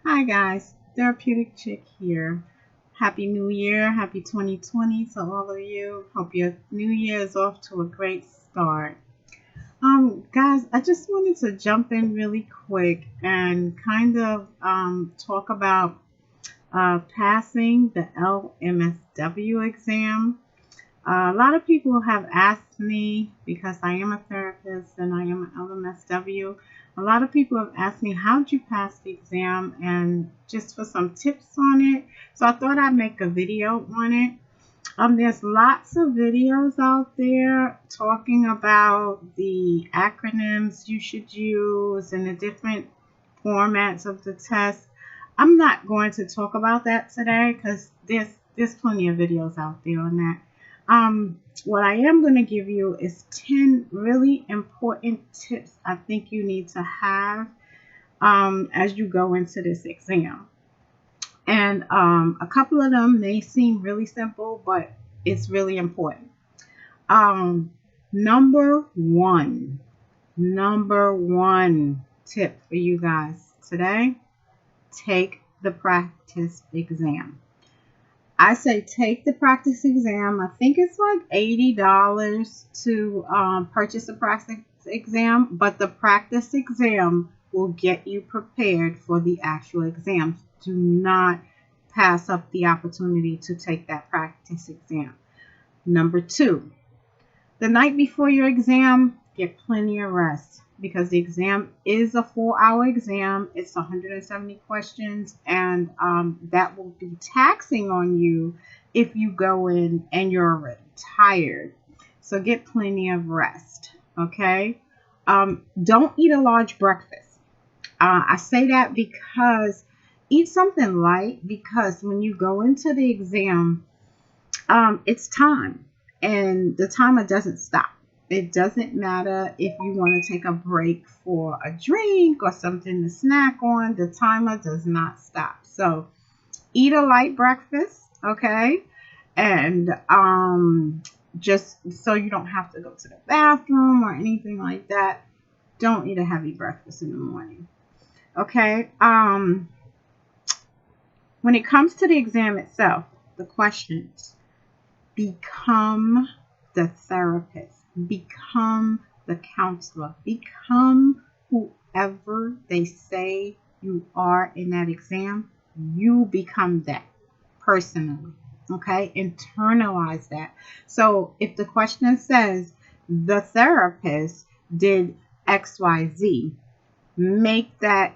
Hi guys, Therapeutic Chick here. Happy New Year, happy 2020 to all of you. Hope your new year is off to a great start. Guys, I just wanted to jump in really quick and kind of talk about passing the LMSW exam. A lot of people have asked me, because I am a therapist and I am an LMSW, a lot of people have asked me, how'd you pass the exam, and just for some tips on it. So I thought I'd make a video on it. There's lots of videos out there talking about the acronyms you should use and the different formats of the test. I'm not going to talk about that today because there's plenty of videos out there on that. What I am going to give you is 10 really important tips I think you need to have as you go into this exam. And a couple of them may seem really simple, but it's really important. Um, number one, number one tip for you guys today: take the practice exam. I say take the practice exam. I think it's like $80 to purchase a practice exam, but the practice exam will get you prepared for the actual exam. Do not pass up the opportunity to take that practice exam. Number two, the night before your exam, get plenty of rest, because the exam is a 4-hour exam. It's 170 questions, and that will be taxing on you if you go in and you're already tired. So get plenty of rest, okay? Don't eat a large breakfast. I say that because eat something light, because when you go into the exam, it's time, and the timer doesn't stop. It doesn't matter if you want to take a break for a drink or something to snack on, the timer does not stop. So eat a light breakfast, okay? And just so you don't have to go to the bathroom or anything like that, don't eat a heavy breakfast in the morning, okay? When it comes to the exam itself, the questions: become the therapist, become the counselor, become whoever they say you are in that exam. You become that personally, okay? Internalize that. So if the question says the therapist did XYZ, make that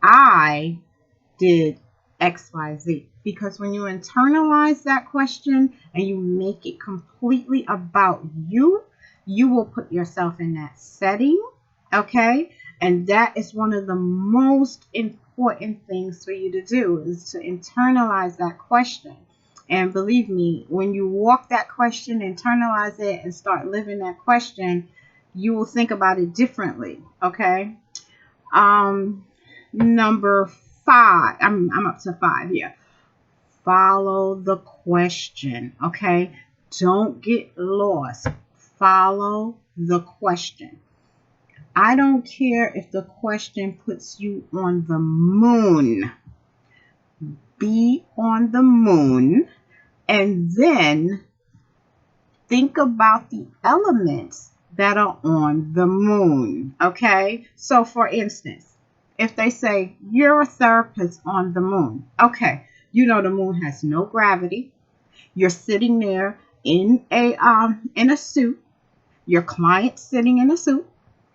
I did XYZ. Because when you internalize that question and you make it completely about you, you will put yourself in that setting, okay? And that is one of the most important things for you to do, is to internalize that question. And believe me, when you walk that question, internalize it, and start living that question, you will think about it differently, okay? Number 5, I'm up to 5 here. Follow the question, okay? Don't get lost. Follow the question. I don't care if the question puts you on the moon. Be on the moon, and then think about the elements that are on the moon, okay? So for instance, if they say you're a therapist on the moon, okay, you know the moon has no gravity. You're sitting there in a suit. Your client's sitting in a suit,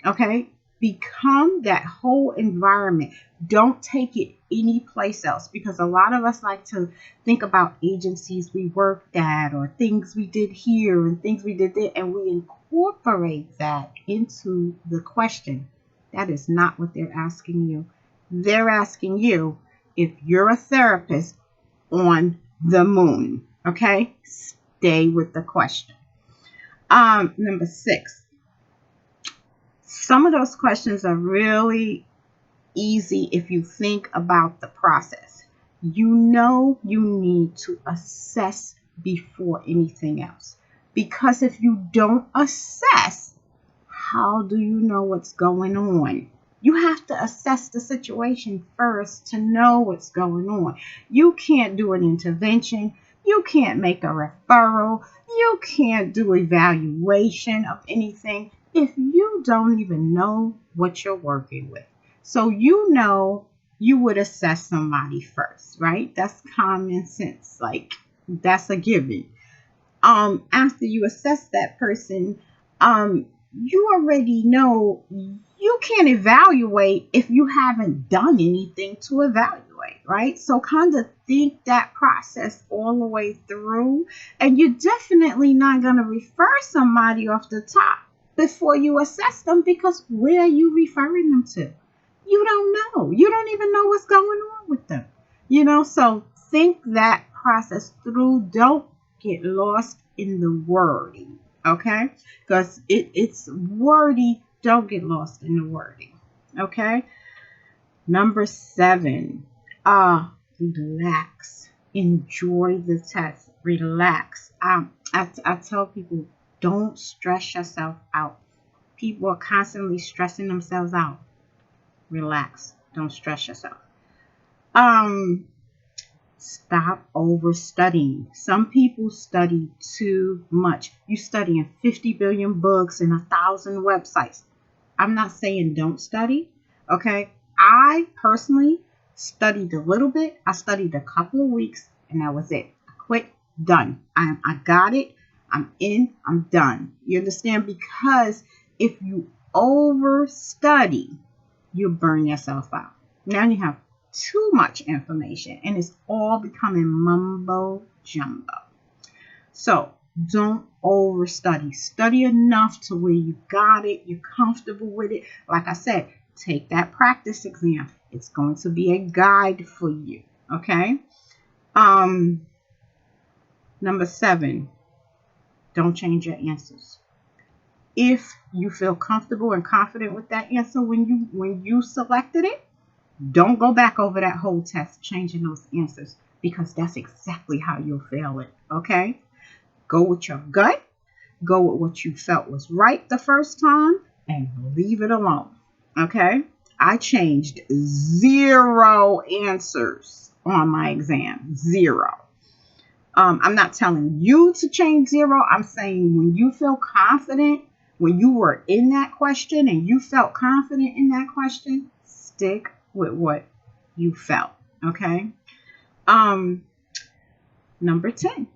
okay? Become that whole environment. Don't take it anyplace else, because a lot of us like to think about agencies we worked at or things we did here and things we did there, and we incorporate that into the question. That is not what they're asking you. They're asking you if you're a therapist on the moon, okay? Stay with the question. Number 6. Some of those questions are really easy if you think about the process. You know you need to assess before anything else. Because if you don't assess, how do you know what's going on? You have to assess the situation first to know what's going on. You can't do an intervention. You can't make a referral. You can't do evaluation of anything if you don't even know what you're working with. So you would assess somebody first, right? That's common sense. Like that's a given. After you assess that person, you already know you can't evaluate if you haven't done anything to evaluate, right? So kind of think that process all the way through, and you're definitely not going to refer somebody off the top before you assess them, because where are you referring them to? You don't know. You don't even know what's going on with them. So think that process through. Don't get lost in the wording, okay? Because it's wordy. Don't get lost in the wording, okay? Number 7, relax. Enjoy the test. Relax. I tell people, don't stress yourself out. People are constantly stressing themselves out. Relax. Don't stress yourself. Stop overstudying. Some people study too much. You studying 50 billion books and 1,000 websites. I'm not saying don't study, okay? I personally studied a little bit. I studied a couple of weeks, and that was it. I quit, done. I got it. I'm in, I'm done. You understand? Because if you overstudy, you burn yourself out. Now you have too much information, and it's all becoming mumbo jumbo. So don't overstudy. Study enough to where you got it, you're comfortable with it. Like I said, take that practice exam. It's going to be a guide for you. Okay. Number 7, don't change your answers. If you feel comfortable and confident with that answer when you selected it, don't go back over that whole test changing those answers, because that's exactly how you'll fail it, okay? Go with your gut. Go with what you felt was right the first time and leave it alone, okay? I changed 0 answers on my exam. 0. I'm not telling you to change 0. I'm saying when you feel confident, when you were in that question and you felt confident in that question, stick with what you felt, okay? Number 10,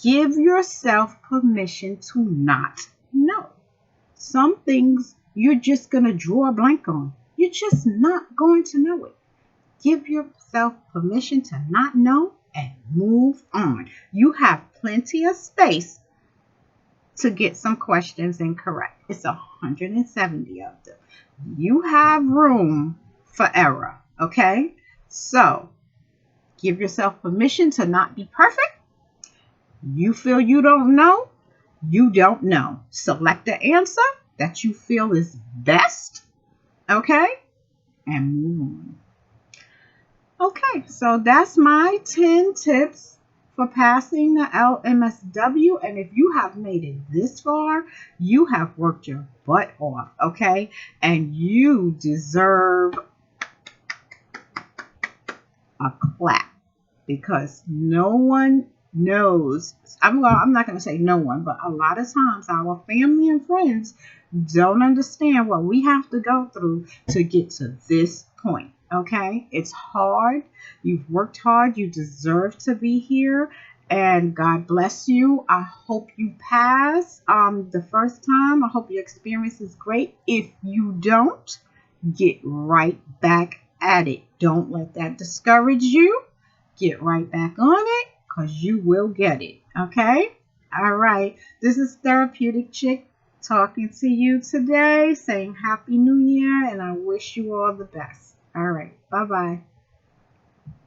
give yourself permission to not know. Some things you're just going to draw a blank on. You're just not going to know it. Give yourself permission to not know and move on. You have plenty of space to get some questions incorrect. It's 170 of them. You have room for error, okay? So give yourself permission to not be perfect. You feel you don't know, you don't know. Select the answer that you feel is best, okay? And move on. Okay, so that's my 10 tips for passing the LMSW. And if you have made it this far, you have worked your butt off, okay? And you deserve a clap, because no one knows. I'm not going to say no one, but a lot of times our family and friends don't understand what we have to go through to get to this point. Okay, it's hard. You've worked hard. You deserve to be here, and God bless you. I hope you pass the first time. I hope your experience is great. If you don't, get right back at it. Don't let that discourage you. Get right back on it, because you will get it. Okay? All right. This is Therapeutic Chick talking to you today, saying Happy New Year, and I wish you all the best. All right. Bye-bye.